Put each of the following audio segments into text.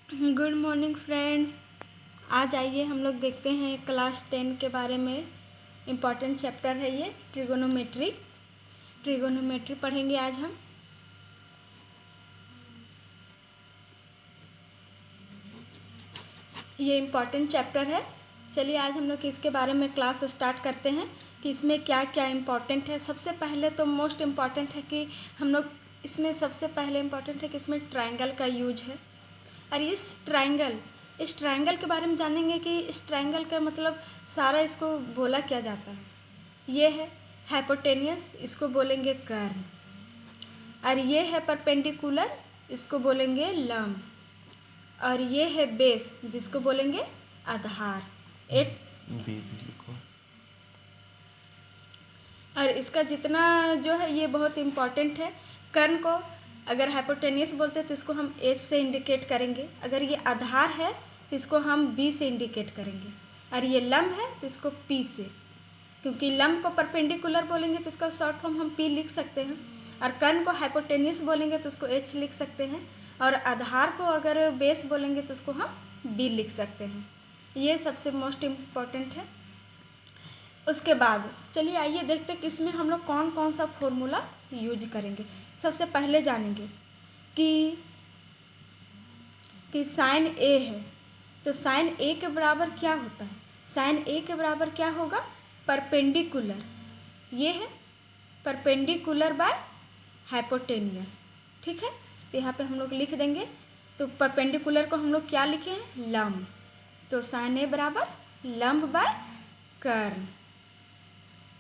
Good morning friends. आज आइए हम लोग देखते हैं क्लास 10 के बारे में। इम्पॉर्टेंट चैप्टर है ये ट्रिगोनोमेट्री। ट्रिगोनोमेट्री पढ़ेंगे आज हम। ये इम्पॉर्टेंट चैप्टर है। चलिए आज हम लोग इसके बारे में क्लास स्टार्ट करते हैं कि इसमें क्या क्या इम्पॉर्टेंट है। सबसे पहले तो मोस्ट इम्पॉर्टेंट है कि हम लोग इसमें सबसे पहले इम्पॉर्टेंट है कि इसमें ट्रायंगल का यूज है। और इस ट्रायंगल के बारे में जानेंगे कि इस ट्रायंगल का मतलब सारा इसको बोला क्या जाता है। ये है हाइपोटेनियस, इसको बोलेंगे कर्न। और ये है परपेंडिकुलर, इसको बोलेंगे लंब। और ये है बेस, जिसको बोलेंगे आधार। और इसका जितना जो है ये बहुत इम्पॉर्टेंट है। कर्न को अगर हाइपोटेनियस बोलते हैं तो इसको हम एच से इंडिकेट करेंगे। अगर ये आधार है तो इसको हम बी से इंडिकेट करेंगे। और ये लंब है तो इसको पी से, क्योंकि लंब को परपेंडिकुलर बोलेंगे तो इसका शॉर्ट फॉर्म हम पी लिख सकते हैं। और कर्न को हाइपोटेनियस बोलेंगे तो उसको एच लिख सकते हैं। और आधार को अगर बेस बोलेंगे तो उसको हम बी लिख सकते हैं। ये सबसे मोस्ट इम्पॉर्टेंट है। उसके बाद चलिए आइए देखते हैं कि इसमें हम लोग कौन कौन सा फॉर्मूला यूज करेंगे। सबसे पहले जानेंगे कि साइन ए है तो साइन ए के बराबर क्या होता है। साइन ए के बराबर क्या होगा, परपेंडिकुलर। ये है परपेंडिकुलर बाय हाइपोटेनियस। ठीक है, तो यहाँ पे हम लोग लिख देंगे। तो परपेंडिकुलर को हम लोग क्या लिखे हैं, लंब। तो साइन ए बराबर लंब बाय कर्न।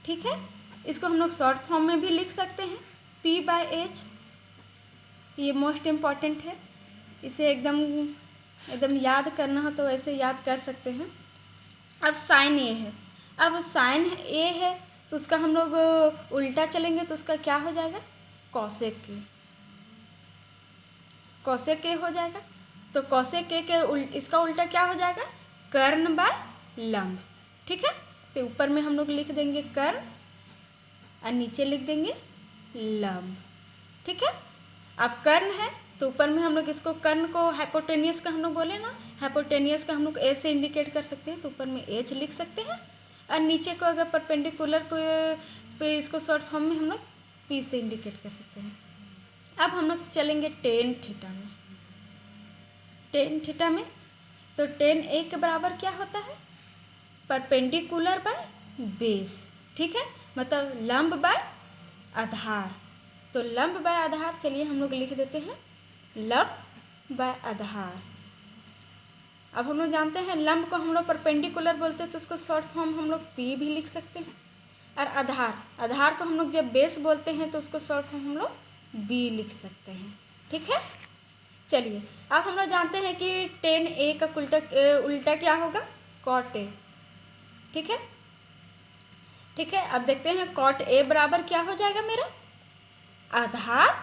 ठीक है, इसको हम लोग शॉर्ट फॉर्म में भी लिख सकते हैं, P बाय एच। ये मोस्ट इम्पॉर्टेंट है। इसे एकदम याद करना हो तो ऐसे याद कर सकते हैं। अब साइन ए है। अब साइन ए है तो उसका हम लोग उल्टा चलेंगे तो उसका क्या हो जाएगा, कॉसेक के। कॉसेक के हो जाएगा। तो कॉसेक के इसका उल्टा क्या हो जाएगा, कर्न बाय लंब। ठीक है, तो ऊपर में हम लोग लिख देंगे कर्न और नीचे लिख देंगे लंब। ठीक है, अब कर्न है तो ऊपर में हम लोग इसको कर्न को हाइपोटेनियस का हम लोग बोले ना, हाइपोटेनियस का हम लोग ए से इंडिकेट कर सकते हैं तो ऊपर में एच लिख सकते हैं। और नीचे को अगर परपेंडिकुलर को पे इसको शॉर्ट फॉर्म में हम लोग पी से इंडिकेट कर सकते हैं। अब हम लोग चलेंगे टेन थीटा में। टेन थीटा में तो टेन ए के बराबर क्या होता है, परपेंडिकुलर बाय बेस। ठीक है, मतलब लंब बाय आधार। तो लंब बाय आधार, चलिए हम लोग लिख देते हैं लंब बाय आधार। अब हम लोग जानते हैं लंब को हम लोग परपेंडिकुलर बोलते हैं तो उसको शॉर्ट फॉर्म हम लोग पी भी लिख सकते हैं। और आधार को हम लोग जब बेस बोलते हैं तो उसको शॉर्ट फॉर्म हम लोग बी लिख सकते हैं। ठीक है, चलिए अब हम लोग जानते हैं कि टेन ए का उल्टा क्या होगा, कॉट ए। ठीक है, ठीक है, अब देखते हैं कॉट ए बराबर क्या हो जाएगा मेरा, आधार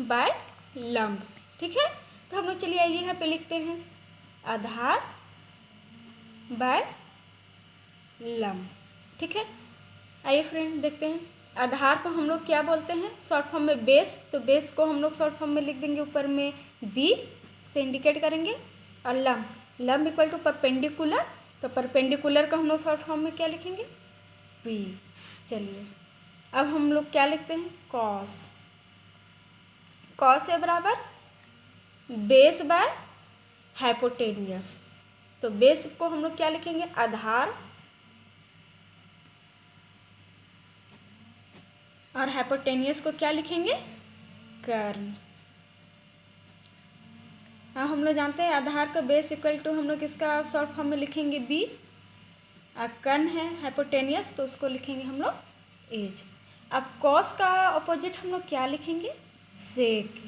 बाय लंब। ठीक है, तो हम लोग चलिए आइए यहाँ पे लिखते हैं आधार बाय लंब। ठीक है, आइए फ्रेंड देखते हैं आधार को हम लोग क्या बोलते हैं शॉर्ट फॉर्म में, बेस। तो बेस को हम लोग शॉर्ट फॉर्म में लिख देंगे, ऊपर में बी से इंडिकेट करेंगे। और लंब इक्वल टू परपेंडिकुलर, तो परपेंडिकुलर को हम लोग शॉर्ट फॉर्म में क्या लिखेंगे, पी। चलिए अब हम लोग क्या लिखते हैं, कॉस। कॉस ए बराबर बेस बाय हाइपोटेनियस। तो बेस को हम लोग क्या लिखेंगे, आधार। और हाइपोटेनियस को क्या लिखेंगे, कर्न। अब हम लोग जानते हैं आधार का बेस इक्वल टू हम लोग इसका शॉर्ट फॉर्म में लिखेंगे बी। और कर्न है हाइपोटेनियस तो उसको लिखेंगे हम लोग एच। अब कॉस का अपोजिट हम लोग क्या लिखेंगे, सेक।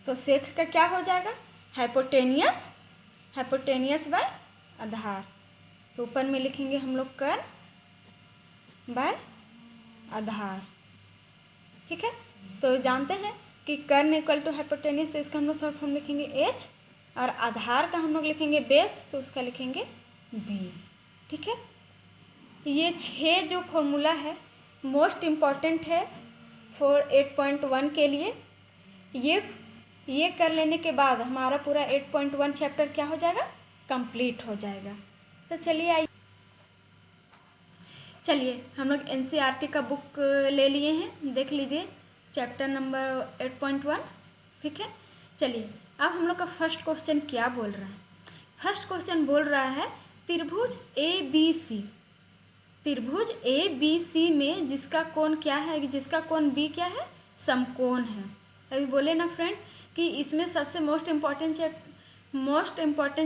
तो सेक का क्या हो जाएगा, हाइपोटेनियस बाय आधार। तो ऊपर में लिखेंगे हम लोग कर्न बाय आधार। ठीक है, तो जानते हैं कि कर्न इक्वल टू हाइपोटेनियस तो इसका हम लोग शॉर्ट फॉर्म लिखेंगे एच। और आधार का हम लोग लिखेंगे बेस तो उसका लिखेंगे बी। ठीक है, ये 6 जो फॉर्मूला है मोस्ट इम्पॉर्टेंट है फॉर 8.1 के लिए। ये कर लेने के बाद हमारा पूरा 8.1 चैप्टर क्या हो जाएगा, कंप्लीट हो जाएगा। तो चलिए हम लोग एनसीईआरटी का बुक ले लिए हैं, देख लीजिए चैप्टर नंबर 8.1, ठीक है। चलिए अब हम लोग का फर्स्ट क्वेश्चन क्या बोल रहा है। फर्स्ट क्वेश्चन बोल रहा है त्रिभुज ABC, त्रिभुज ABC में जिसका कोण क्या है, जिसका कोण B क्या है, समकोण है। अभी बोले ना फ्रेंड कि इसमें सबसे मोस्ट इम्पॉर्टेंट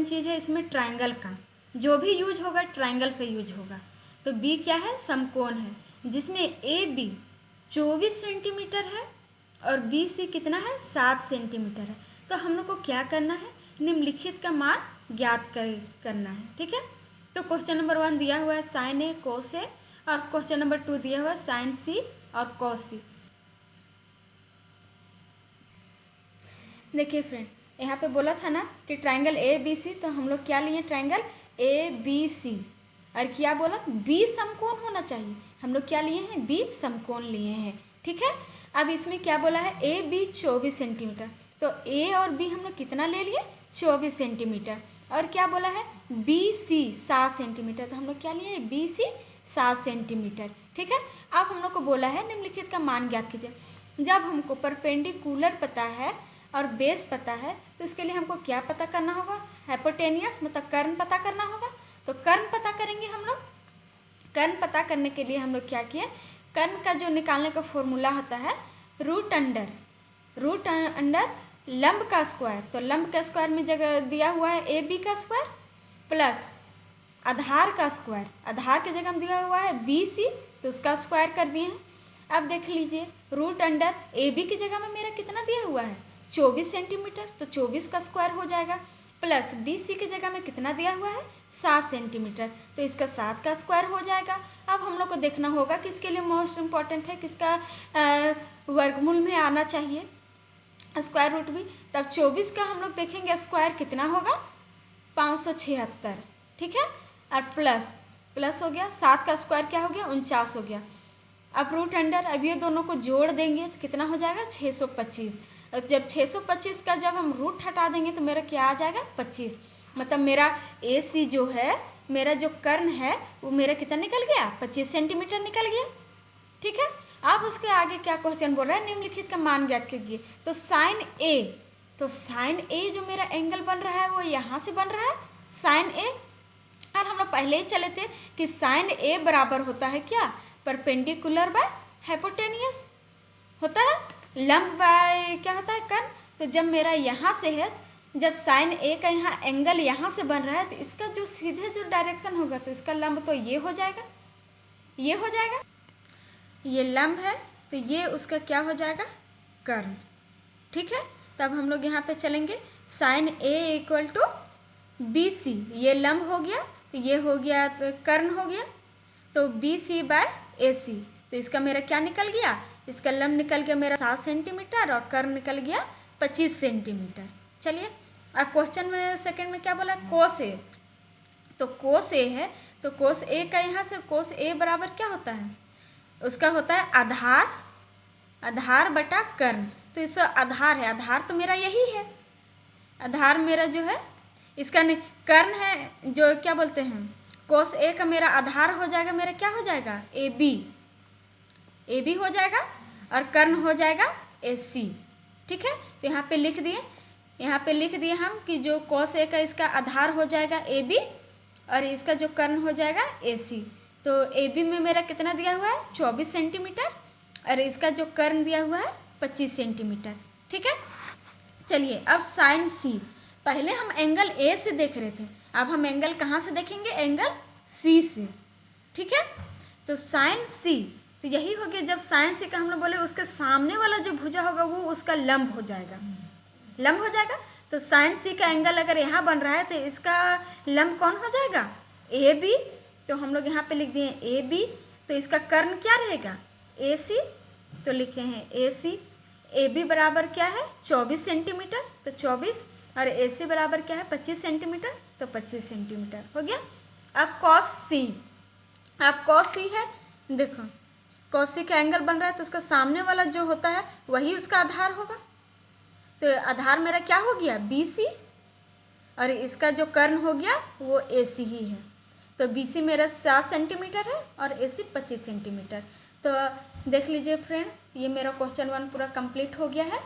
चीज़ है इसमें ट्रायंगल का, जो भी यूज होगा ट्रायंगल से यूज होगा। तो B क्या है, समकोण है, जिसमें AB 24 सेंटीमीटर है और BC कितना है, 7 सेंटीमीटर है। तो हम लोग को क्या करना है, निम्नलिखित का मान ज्ञात करना है, ठीक है। तो क्वेश्चन नंबर 1 दिया हुआ है साइन A कोस A, और क्वेश्चन नंबर 2 दिया हुआ है साइन C और कोस C। देखिए फ्रेंड, यहाँ पे बोला था ना कि ट्रायंगल ABC, तो हम लोग क्या लिए, ट्रायंगल ABC, और क्या बोला, B समकोण होना चाहिए। हम लोग क्या लिए हैं, B समकोण लिए हैं, ठीक है। अब इसमें क्या बोला है, AB 24 सेंटीमीटर, तो A और B हम लोग कितना ले लिए, 24 सेंटीमीटर, और क्या बोला है BC 7 सेंटीमीटर, तो हम लोग क्या लिए, BC 7 सेंटीमीटर, ठीक है। अब हम लोग को बोला है निम्नलिखित का मान ज्ञात कीजिए। जब हमको परपेंडिकुलर पता है और बेस पता है, तो इसके लिए हमको क्या पता करना होगा, हाइपोटेनियस मतलब कर्ण पता करना होगा। तो कर्ण पता करेंगे हम लोग। कर्ण पता करने के लिए हम लोग क्या किए, कर्ण का जो निकालने का फॉर्मूला होता है रूट अंडर लंब का स्क्वायर। तो लंब का स्क्वायर में जगह दिया हुआ है AB का स्क्वायर प्लस आधार का स्क्वायर, आधार की जगह में दिया हुआ है BC, तो उसका स्क्वायर कर दिए हैं। अब देख लीजिए रूट अंडर AB की जगह में मेरा कितना दिया हुआ है, 24 सेंटीमीटर, तो 24 का स्क्वायर हो जाएगा, प्लस BC की जगह में कितना दिया हुआ है, 7 सेंटीमीटर, तो इसका 7 का स्क्वायर हो जाएगा। अब हम लोग को देखना होगा कि इसके लिए मोस्ट इम्पॉर्टेंट है किसका वर्गमूल में आना चाहिए, स्क्वायर रूट भी। तब 24 का हम लोग देखेंगे स्क्वायर कितना होगा, 576, ठीक है। और प्लस हो गया, 7 का स्क्वायर क्या हो गया, 49 हो गया। अब रूट अंडर, अब ये दोनों को जोड़ देंगे तो कितना हो जाएगा, 625। और जब 625 का जब हम रूट हटा देंगे तो मेरा क्या आ जाएगा, 25। मतलब मेरा AC जो है, मेरा जो कर्ण है वो मेरा कितना निकल गया, 25 सेंटीमीटर निकल गया, ठीक है। अब उसके आगे क्या क्वेश्चन बोल रहा है, निम्नलिखित का मान ज्ञात कीजिए। तो साइन A जो मेरा एंगल बन रहा है वो यहाँ से बन रहा है साइन A, और हम लोग पहले ही चले थे कि साइन A बराबर होता है क्या, परपेंडिकुलर बाय हाइपोटेनियस होता है, लंब बाय क्या होता है, कर्ण। तो जब मेरा यहाँ से है, जब साइन A का यहाँ एंगल यहाँ से बन रहा है, तो इसका जो सीधे जो डायरेक्शन होगा तो इसका लंब तो ये हो जाएगा, ये हो जाएगा, ये लंब है, तो ये उसका क्या हो जाएगा, कर्ण, ठीक है। तब हम लोग यहाँ पे चलेंगे sine A equal to BC, ये लंब हो गया, तो ये हो गया तो कर्ण हो गया, तो BC बाय AC, तो इसका मेरा क्या निकल गया, इसका लंब निकल गया मेरा 7 सेंटीमीटर और कर्ण निकल गया 25 सेंटीमीटर। चलिए अब क्वेश्चन में सेकंड में क्या बोला, कोस A, तो कोस A है, तो कोस A का यहाँ से कोस A बराबर क्या होता है, उसका होता है आधार बटा कर्ण। तो इसका आधार है, आधार तो मेरा यही है, आधार मेरा जो है इसका कर्ण है, जो क्या बोलते हैं कोस A का मेरा आधार हो जाएगा, मेरा क्या हो जाएगा, AB हो जाएगा, और कर्ण हो जाएगा AC, ठीक है। तो यहाँ पे लिख दिए हम कि जो कोस A का इसका आधार हो जाएगा AB, और इसका जो कर्ण हो जाएगा AC। तो AB में मेरा कितना दिया हुआ है, 24 सेंटीमीटर, और इसका जो कर्ण दिया हुआ है 25 सेंटीमीटर, ठीक है। चलिए अब साइन C, पहले हम एंगल A से देख रहे थे, अब हम एंगल कहाँ से देखेंगे, एंगल C से, ठीक है। तो साइन C, तो यही हो गया, जब साइन C का हम लोग बोले उसके सामने वाला जो भुजा होगा वो उसका लंब हो जाएगा, लंब हो जाएगा। तो साइन C का एंगल अगर यहाँ बन रहा है तो इसका लंब कौन हो जाएगा, AB, तो हम लोग यहाँ पे लिख दिए AB, तो इसका कर्ण क्या रहेगा, AC, तो लिखे हैं AC। AB बराबर क्या है, 24 सेंटीमीटर, तो 24, और AC बराबर क्या है, 25 सेंटीमीटर, तो 25 सेंटीमीटर हो गया। अब cos C है, देखो cos C का एंगल बन रहा है, तो उसका सामने वाला जो होता है वही उसका आधार होगा, तो आधार मेरा क्या हो गया BC, और इसका जो कर्ण हो गया वो AC ही है। तो BC मेरा 7 सेंटीमीटर है और AC 25 सेंटीमीटर। तो देख लीजिए फ्रेंड्स, ये मेरा क्वेश्चन 1 पूरा कंप्लीट हो गया है।